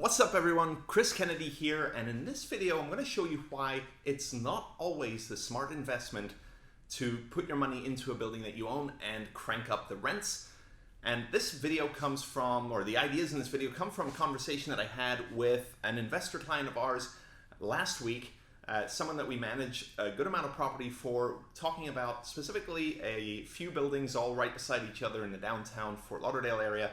What's up everyone, Chris Kennedy here, and in this video I'm going to show you why it's not always the smart investment to put your money into a building that you own and crank up the rents. And this video comes from, or the ideas in this video come from a conversation that I had with an investor client of ours last week, someone that we manage a good amount of property for, talking about specifically a few buildings all right beside each other in the downtown Fort Lauderdale area.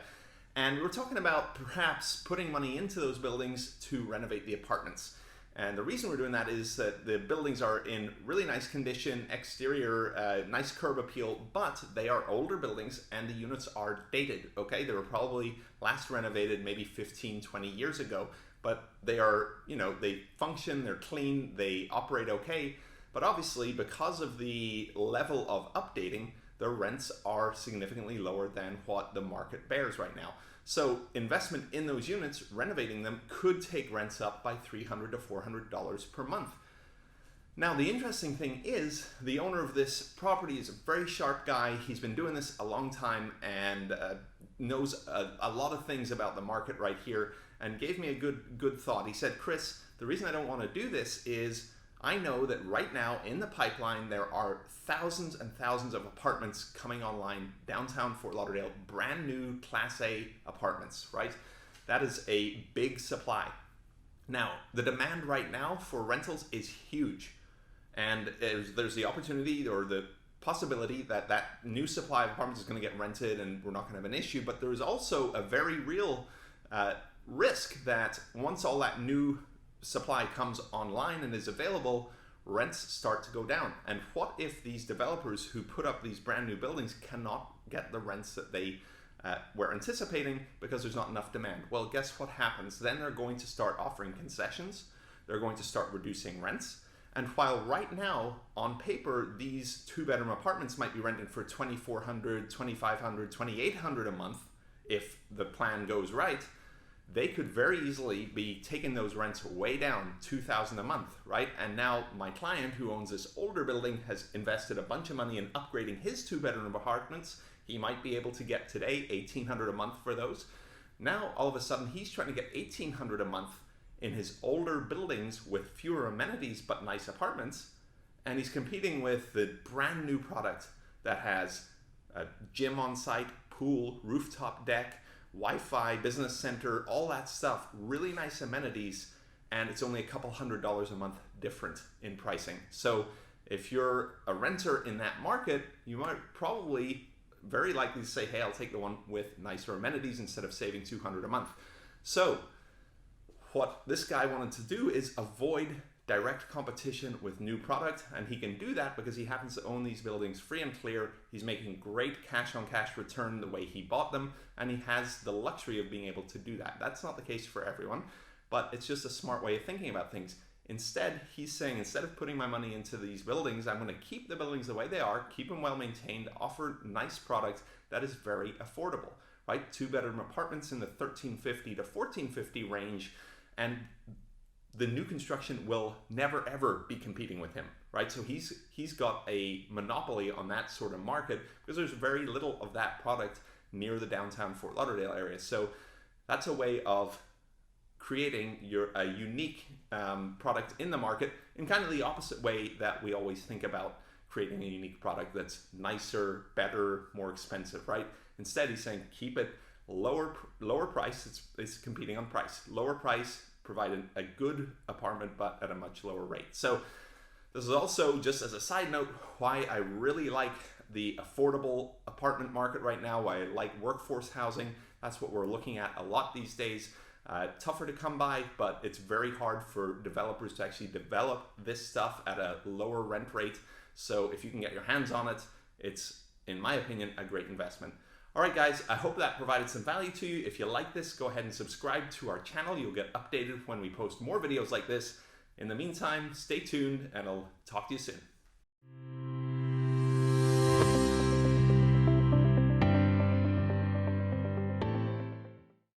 And we were talking about perhaps putting money into those buildings to renovate the apartments. And the reason we're doing that is that the buildings are in really nice condition, exterior, nice curb appeal, but they are older buildings and the units are dated, okay? They were probably last renovated maybe 15, 20 years ago, but they are, they function, they're clean, they operate okay. But obviously, because of the level of updating, the rents are significantly lower than what the market bears right now. So investment in those units, renovating them, could take rents up by $300 to $400 per month. Now, the interesting thing is the owner of this property is a very sharp guy. He's been doing this a long time and knows a lot of things about the market right here, and gave me a good thought. He said, Chris, the reason I don't want to do this is I know that right now in the pipeline there are thousands and thousands of apartments coming online downtown Fort Lauderdale, brand new Class A apartments, right? That is a big supply. Now, the demand right now for rentals is huge, and there's the opportunity or the possibility that that new supply of apartments is going to get rented and we're not going to have an issue, but there is also a very real risk that once all that new supply comes online and is available, rents start to go down. And what if these developers who put up these brand new buildings cannot get the rents that they were anticipating because there's not enough demand? Well, guess what happens? Then they're going to start offering concessions. They're going to start reducing rents. And while right now, on paper, these two-bedroom apartments might be renting for $2,400, $2,500, $2,800 a month, if the plan goes right, they could very easily be taking those rents way down, $2,000 a month, right? And now my client who owns this older building has invested a bunch of money in upgrading his two-bedroom apartments. He might be able to get today $1,800 a month for those. Now, all of a sudden, he's trying to get $1,800 a month in his older buildings with fewer amenities but nice apartments. And he's competing with the brand new product that has a gym on site, pool, rooftop deck, Wi-Fi, business center, all that stuff, really nice amenities, and it's only a couple $100s a month different in pricing. So if you're a renter in that market, you might probably very likely say, hey, I'll take the one with nicer amenities instead of saving $200 a month. So what this guy wanted to do is avoid direct competition with new product, and he can do that because he happens to own these buildings free and clear. He's making great cash on cash return the way he bought them, and he has the luxury of being able to do that. That's not the case for everyone, but it's just a smart way of thinking about things. Instead, he's saying, instead of putting my money into these buildings, I'm going to keep the buildings the way they are, keep them well maintained, offer nice products that is very affordable, right? Two-bedroom apartments in the $1,350 to $1,450 range, and the new construction will never ever be competing with him, right? So he's got a monopoly on that sort of market because there's very little of that product near the downtown Fort Lauderdale area. So that's a way of creating a unique product in the market in kind of the opposite way that we always think about creating a unique product that's nicer, better, more expensive, right? Instead, he's saying keep it lower price. It's competing on price. Lower price, provide a good apartment but at a much lower rate. So this is also, just as a side note, why I really like the affordable apartment market right now, why I like workforce housing. That's what we're looking at a lot these days. Tougher to come by, but it's very hard for developers to actually develop this stuff at a lower rent rate. So if you can get your hands on it, it's, in my opinion, a great investment. All right, guys, I hope that provided some value to you. If you like this, go ahead and subscribe to our channel. You'll get updated when we post more videos like this. In the meantime, stay tuned, and I'll talk to you soon.